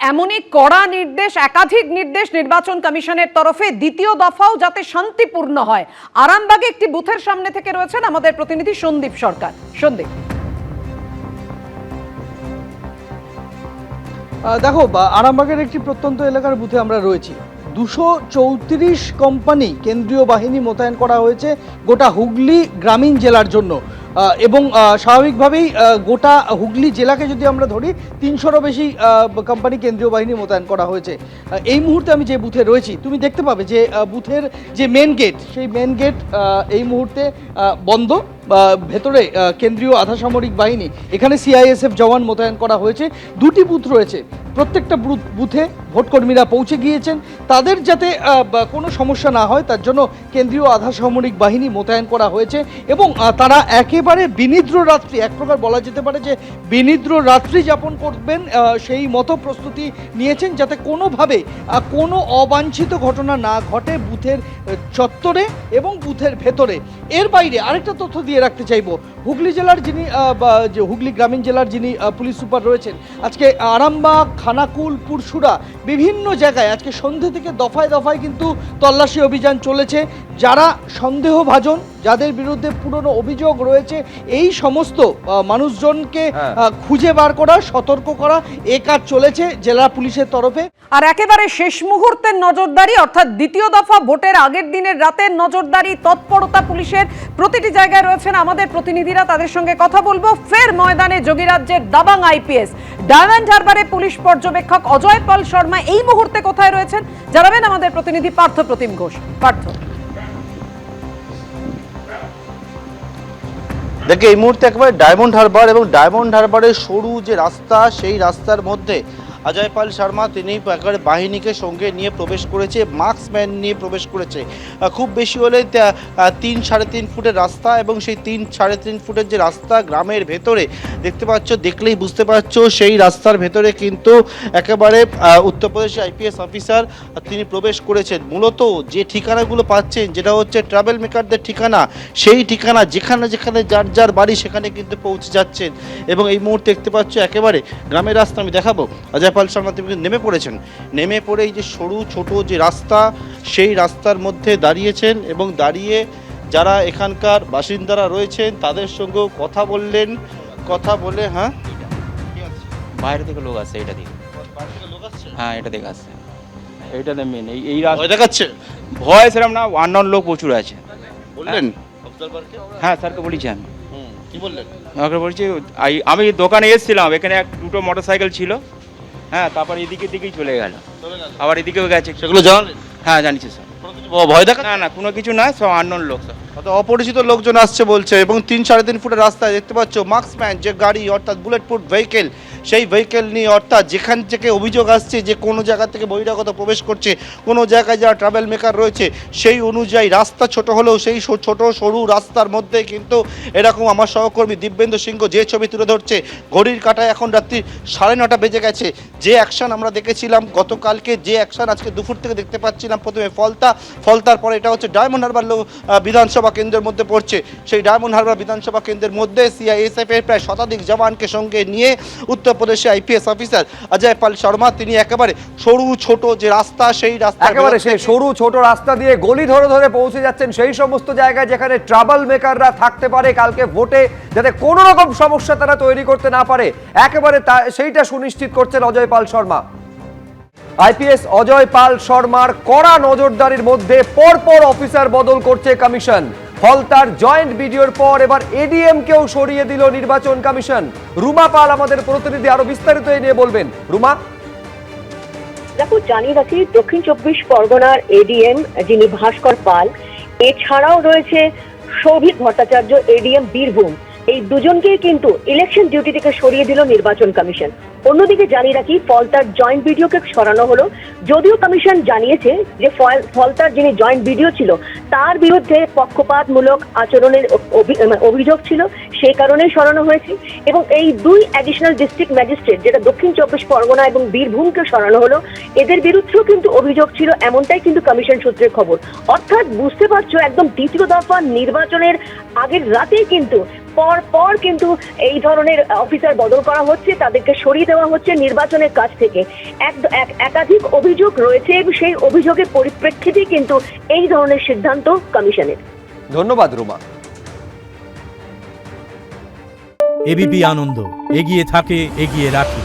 এমনই কড়া নির্দেশ, একাধিক নির্দেশ নির্বাচন কমিশনের তরফে। দ্বিতীয় দফাও যাতে শান্তিপূর্ণ হয়। আরামবাগে একটি বুথের সামনে থেকে রয়েছেন আমাদের প্রতিনিধি সন্দীপ সরকার। সন্দীপ, দেখো, আরামবাগের একটি প্রত্যন্ত এলাকার বুথে আমরা রয়েছি। 234 কোম্পানি কেন্দ্রীয় বাহিনী মোতায়েন করা হয়েছে গোটা হুগলি গ্রামীণ জেলার জন্য, এবং স্বাভাবিকভাবেই গোটা হুগলি জেলাকে যদি আমরা ধরি 300রও বেশি কোম্পানি কেন্দ্রীয় বাহিনী মোতায়েন করা হয়েছে। এই মুহূর্তে আমি যে বুথে রয়েছি, তুমি দেখতে পাবে যে বুথের যে মেন গেট, সেই মেন গেট এই মুহূর্তে বন্ধ। ভেতরে কেন্দ্রীয় আধা সামরিক বাহিনী, এখানে সিআইএসএফ জওয়ান মোতায়েন করা হয়েছে। দুটি বুথ রয়েছে, প্রত্যেকটা বুথে ভোটকর্মীরা পৌঁছে গিয়েছেন। তাদের যাতে কোনো সমস্যা না হয় তার জন্য কেন্দ্রীয় আধা সামরিক বাহিনী মোতায়েন করা হয়েছে, এবং তারা একেবারে বিনিদ্র রাত্রি, এক প্রকার বলা যেতে পারে যে বিনিদ্র রাত্রি যাপন করবেন সেই মতো প্রস্তুতি নিয়েছেন, যাতে কোনোভাবে কোনো অবাঞ্ছিত ঘটনা না ঘটে বুথের চত্বরে এবং বুথের ভেতরে। এর বাইরে আরেকটা তথ্য দিয়ে রাখতে চাইবো, হুগলি জেলার যিনি হুগলি গ্রামীণ জেলার যিনি পুলিশ সুপার রয়েছেন, আজকে আরামবাগ, খানাকুল, পুরসুরা বিভিন্ন জায়গায় আজকে সন্ধ্যে থেকে দফায় দফায় কিন্তু তল্লাশি অভিযান চলেছে। যারা সন্দেহভাজন, যাদের বিরুদ্ধে পুরনো অভিযোগ রয়েছে, এই সমস্ত মানুষজনকে খুঁজে বার করা, সতর্ক করা, এ কাজ চলেছে জেলা পুলিশের তরফে। আর একেবারে শেষ মুহূর্তের নজরদারি, অর্থাৎ দ্বিতীয় দফা ভোটের আগের দিনের রাতের নজরদারি, তৎপরতা পুলিশের প্রতিটি জায়গায় রয়েছেন আমাদের প্রতিনিধিরা। তাদের সঙ্গে কথা বলবো। ফের ময়দানে যোগীরাজ্যের দাবাং আইপিএস। ডায়মন্ড হারবারে পুলিশ পর্যবেক্ষক অজয় পাল শর্মা এই মুহূর্তে কোথায় রয়েছেন জানাবেন আমাদের প্রতিনিধি পার্থ প্রতিম ঘোষ। পার্থ, দেখে এই মুহূর্তে একেবারে ডায়মন্ড হারবার এবং ডায়মন্ড হারবারের সরু যে রাস্তা, সেই রাস্তার মধ্যে অজয় পাল শর্মা তিনি একেবারে বাহিনীকে সঙ্গে নিয়ে প্রবেশ করেছে, মার্কসম্যান নিয়ে প্রবেশ করেছে। খুব বেশি হলে 3-3.5 ফুটের রাস্তা, এবং সেই 3-3.5 ফুটের যে রাস্তা গ্রামের ভেতরে দেখতে পাচ্ছ, দেখলেই বুঝতে পারছো সেই রাস্তার ভেতরে কিন্তু একেবারে উত্তরপ্রদেশের আইপিএস অফিসার তিনি প্রবেশ করেছেন। মূলত যে ঠিকানাগুলো পাচ্ছেন, যেটা হচ্ছে ট্রাভেল মেকারদের ঠিকানা, সেই ঠিকানা যেখানে যেখানে যার যার বাড়ি সেখানে কিন্তু পৌঁছে যাচ্ছেন। এবং এই মুহূর্তে দেখতে পাচ্ছ একেবারে গ্রামের রাস্তা আমি দেখাবো, অজয় পাল শর্মা তিনি নেমে পড়েছেন। নেমে পড়ে এই যে সরু ছোট যে রাস্তা, সেই রাস্তার মধ্যে দাঁড়িয়েছেন, এবং দাঁড়িয়ে যারা এখানকার বাসিন্দারা রয়েছেন তাদের সঙ্গেও কথা বললেন। কথা বলে বাইরে থেকে লোক আসছে, এটা দিকে। হ্যাঁ, এটা দেখে আসছে, এইটাতে মেন এই ভয় দেখাচ্ছে। ভয় সেরকম না, আননোন লোক প্রচুর আছে। বললেন হ্যাঁ, স্যারকে বলেছি আমি। কি বললেন? আমাকে বলছি আমি দোকানে এসেছিলাম, এখানে দুটো মোটর সাইকেল ছিল। হ্যাঁ, তারপর এদিকে দিকেই চলে গেল, আবার এদিকেও গেছে। সেগুলো জানেন? হ্যাঁ, জানিছি স্যার। ভয় দেখা না না, কোনো কিছু নয়, সব আননোন লোক স্যার। অপরিচিত লোকজন আসছে বলছে, এবং 3-3.5 ফুটের রাস্তায় দেখতে পাচ্ছ মার্কসম্যান যে গাড়ি, অর্থাৎ বুলেট প্রুফ ভেহিকেল, সেই ভেহিকেল নিয়ে, অর্থাৎ যেখান থেকে অভিযোগ আসছে যে কোনো জায়গা থেকে বহিরাগত প্রবেশ করছে, কোনো জায়গায় যারা ট্রাভেল মেকার রয়েছে, সেই অনুযায়ী রাস্তা ছোট হলেও সেই ছোট সরু রাস্তার মধ্যে কিন্তু এরকম আমার সহকর্মী দিব্যেন্দু সিংহ যে ছবি তুলে ধরছে, ঘড়ির কাঁটায় এখন রাত্রি 9:30 বেজে গেছে। যে অ্যাকশন আমরা দেখেছিলাম গতকালকে, যে অ্যাকশন আজকে দুপুর থেকে দেখতে পাচ্ছিলাম, প্রথমে ফলতার পরে এটা হচ্ছে ডায়মন্ড হারবার বিধানসভা কেন্দ্রের মধ্যে পড়ছে। সেই ডায়মন্ড হারবার বিধানসভা কেন্দ্রের মধ্যে সিআইএসএফ এর প্রায় 100 জওয়ানকে সঙ্গে নিয়ে উত্তরপ্রদেশে আইপিএস অফিসার অজয় পাল শর্মা তিনি একেবারে সরু ছোট যে রাস্তা, সেই রাস্তা একেবারে সেই সরু ছোট রাস্তা দিয়ে গলি ধরে ধরে পৌঁছে যাচ্ছেন সেই সমস্ত জায়গায় যেখানে ট্রাভেল মেকাররা থাকতে পারে কালকে ভোটে, যাতে কোনো রকম সমস্যা তারা তৈরি করতে না পারে, একেবারে সেইটা সুনিশ্চিত করছেন অজয় পাল শর্মা। আইপিএস অজয় পাল শর্মার কড়া নজরদারির মধ্যে পরপর অফিসার বদল করছে কমিশন। ফলতার জয়েন্ট ভিডিওর পর এবার এডিএম কেও সরিয়ে দিল নির্বাচন কমিশন। রুমা পাল আমাদের প্রতিনিধি আরো বিস্তারিত এই নিয়ে বলবেন। রুমা, দেখো, জানিয়ে রাখি দক্ষিণ 24 পরগনার এডিএম যিনি ভাস্কর পাল, এছাড়াও রয়েছে সৌভিক ভট্টাচার্য, এডিএম বীরভূম, এই দুজনকেই কিন্তু ইলেকশন ডিউটি থেকে সরিয়ে দিল নির্বাচন কমিশন। অন্যদিকে জানিয়ে রাখি ফলতার জয়েন্ট ভিডিওকে সরানো হলো, যদিও কমিশন জানিয়েছে যে ফলতার যিনি জয়েন্ট ভিডিও ছিল তার বিরুদ্ধে পক্ষপাতমূলক আচরণের অভিযোগ ছিল, সেই কারণেই সরানো হয়েছে। এবং এই দুই অ্যাডিশনাল ডিস্ট্রিক্ট ম্যাজিস্ট্রেট, যেটা দক্ষিণ 24 পরগনা এবং বীরভূমকে সরানো হলো, এদের বিরুদ্ধেও কিন্তু অভিযোগ ছিল, এমনটাই কিন্তু কমিশন সূত্রের খবর। অর্থাৎ বুঝতে পারছো, একদম দ্বিতীয় দফা নির্বাচনের আগের রাতেই কিন্তু পর পর কিন্তু এই ধরনের অফিসার বদল করা হচ্ছে, তাদেরকে সরিয়ে দেওয়া হচ্ছে নির্বাচনের কাছ থেকে। একাধিক অভিযোগ রয়েছে, সেই অভিযোগের পরিপ্রেক্ষিতেই কিন্তু এই ধরনের সিদ্ধান্ত কমিশনের। ধন্যবাদ রুমা। এবিপি আনন্দ, এগিয়ে থাকে, এগিয়ে রাখে।